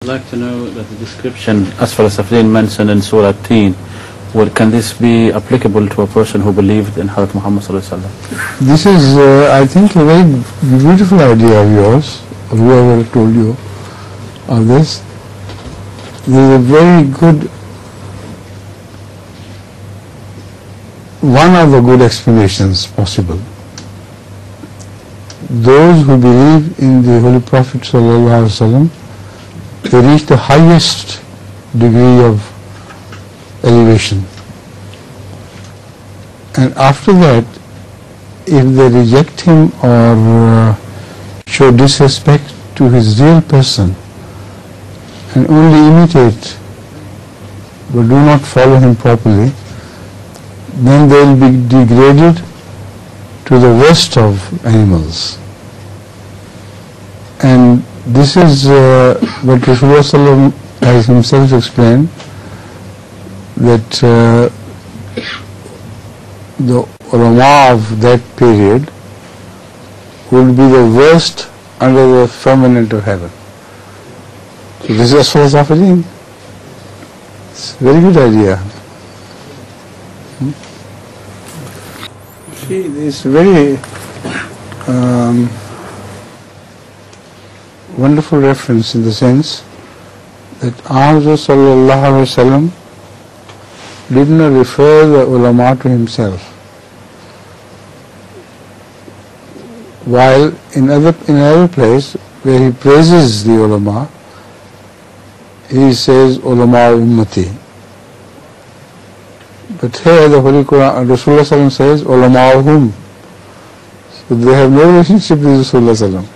I'd like to know that the description Asfalas Safeleen mentioned in Surah Teen, can this be applicable to a person who believed in Hazrat Muhammad sallallahu alaihi wasallam? This is, I think, a very beautiful idea of yours, of whoever told you of this. There is a very good, one of the good explanations possible. Those who believe in the Holy Prophet sallallahu alaihi wasallam, they reach the highest degree of elevation. And after that, if they reject him or show disrespect to his real person and only imitate but do not follow him properly, then they will be degraded to the worst of animals. And this is what Rasulullah sallallahu has himself explained, that the ulama of that period would be the worst under the firmament of heaven. So this is Asfalas Safeleen. It's a very good idea. See, this very wonderful reference in the sense that Ahmad sallallahu alaihi wasallam did not refer the ulama to himself, while in another place where he praises the ulama, he says ulama ummati. But here the Holy Quran, Rasulullah sallallahu says ulama hum. So they have no relationship with Rasulullah sallallahu.